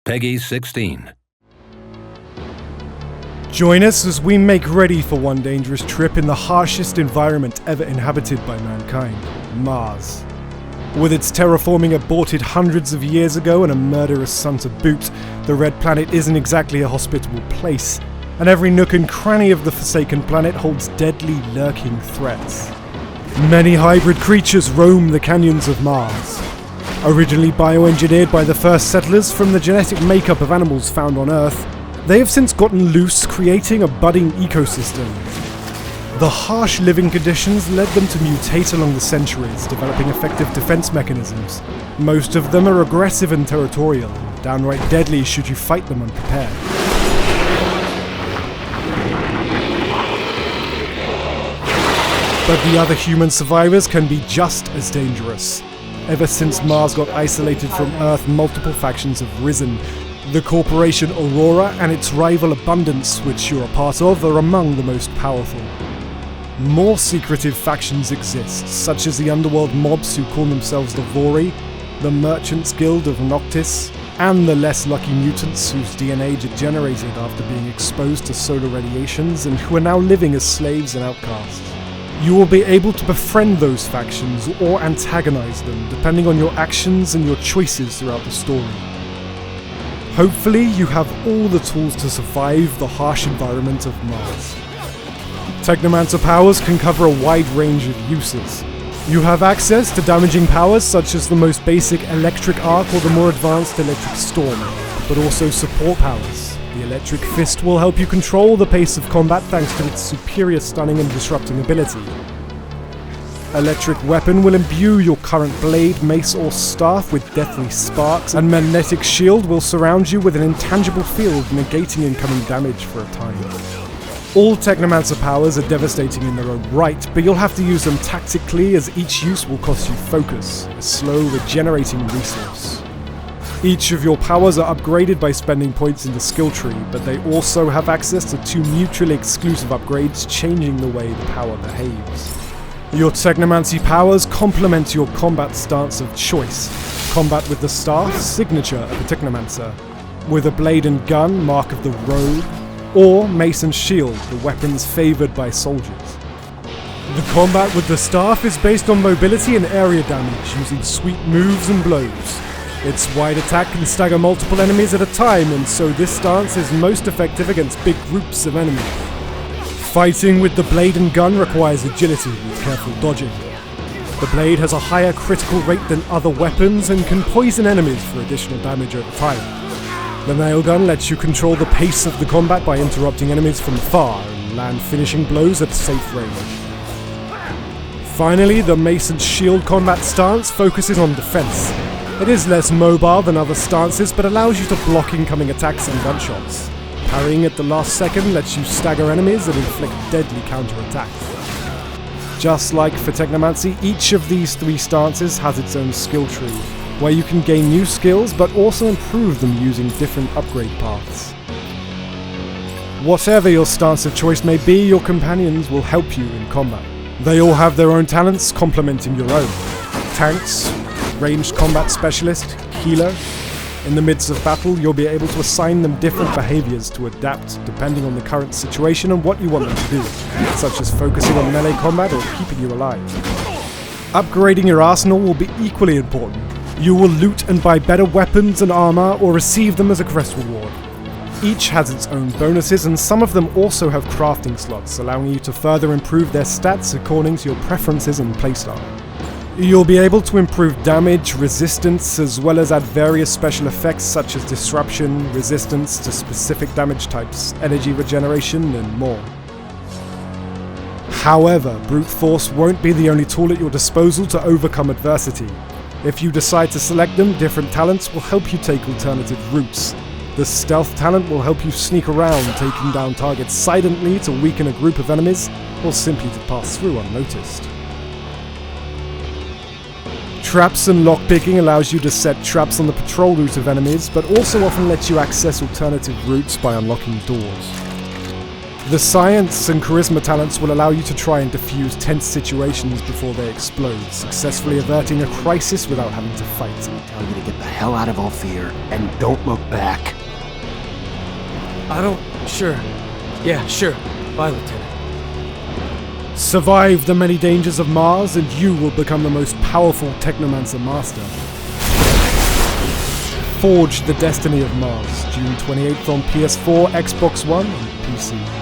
Peggy 16. Join us as we make ready for one dangerous trip in the harshest environment ever inhabited by mankind, Mars. With its terraforming aborted hundreds of years ago and a murderous sun to boot, the Red Planet isn't exactly a hospitable place, and every nook and cranny of the forsaken planet holds deadly lurking threats. Many hybrid creatures roam the canyons of Mars. Originally bioengineered by the first settlers from the genetic makeup of animals found on Earth, they have since gotten loose, creating a budding ecosystem. The harsh living conditions led them to mutate along the centuries, developing effective defense mechanisms. Most of them are aggressive and territorial, and downright deadly should you fight them unprepared. But the other human survivors can be just as dangerous. Ever since Mars got isolated from Earth, multiple factions have risen. The corporation Aurora and its rival Abundance, which you're a part of, are among the most powerful. More secretive factions exist, such as the underworld mobs who call themselves the Vori, the Merchants Guild of Noctis, and the less lucky mutants whose DNA degenerated after being exposed to solar radiations and who are now living as slaves and outcasts. You will be able to befriend those factions or antagonize them, depending on your actions and your choices throughout the story. Hopefully, you have all the tools to survive the harsh environment of Mars. Technomancer powers can cover a wide range of uses. You have access to damaging powers such as the most basic Electric Arc or the more advanced Electric Storm, but also support powers. The Electric Fist will help you control the pace of combat thanks to its superior stunning and disrupting ability. Electric Weapon will imbue your current blade, mace or staff with deathly sparks, and Magnetic Shield will surround you with an intangible field, negating incoming damage for a time. All Technomancer powers are devastating in their own right, but you'll have to use them tactically as each use will cost you focus, a slow regenerating resource. Each of your powers are upgraded by spending points in the skill tree, but they also have access to 2 mutually exclusive upgrades, changing the way the power behaves. Your Technomancy powers complement your combat stance of choice. Combat with the Staff, signature of a Technomancer. With a Blade and Gun, mark of the Rogue. Or Mace and Shield, the weapons favoured by soldiers. The combat with the Staff is based on mobility and area damage, using sweet moves and blows. Its wide attack can stagger multiple enemies at a time, and so this stance is most effective against big groups of enemies. Fighting with the Blade and Gun requires agility with careful dodging. The blade has a higher critical rate than other weapons and can poison enemies for additional damage over time. The Nail Gun lets you control the pace of the combat by interrupting enemies from afar and land finishing blows at a safe range. Finally, the Mace and Shield combat stance focuses on defense. It is less mobile than other stances, but allows you to block incoming attacks and gunshots. Parrying at the last second lets you stagger enemies and inflict deadly counterattacks. Just like for Technomancy, each of these 3 stances has its own skill tree, where you can gain new skills but also improve them using different upgrade paths. Whatever your stance of choice may be, your companions will help you in combat. They all have their own talents complementing your own. Tanks, ranged combat specialist, healer. In the midst of battle, you'll be able to assign them different behaviors to adapt depending on the current situation and what you want them to do, such as focusing on melee combat or keeping you alive. Upgrading your arsenal will be equally important. You will loot and buy better weapons and armor or receive them as a quest reward. Each has its own bonuses, and some of them also have crafting slots, allowing you to further improve their stats according to your preferences and playstyle. You'll be able to improve damage, resistance, as well as add various special effects such as disruption, resistance to specific damage types, energy regeneration, and more. However, brute force won't be the only tool at your disposal to overcome adversity. If you decide to select them, different talents will help you take alternative routes. The stealth talent will help you sneak around, taking down targets silently to weaken a group of enemies, or simply to pass through unnoticed. Traps and lockpicking allows you to set traps on the patrol route of enemies, but also often lets you access alternative routes by unlocking doors. The science and charisma talents will allow you to try and defuse tense situations before they explode, successfully averting a crisis without having to fight. Tell you to get the hell out of Ophir, and don't look back. Sure. Yeah, sure. Bye, Lieutenant. Survive the many dangers of Mars, and you will become the most powerful Technomancer Master. Forge the Destiny of Mars, June 28th on PS4, Xbox One, and PC.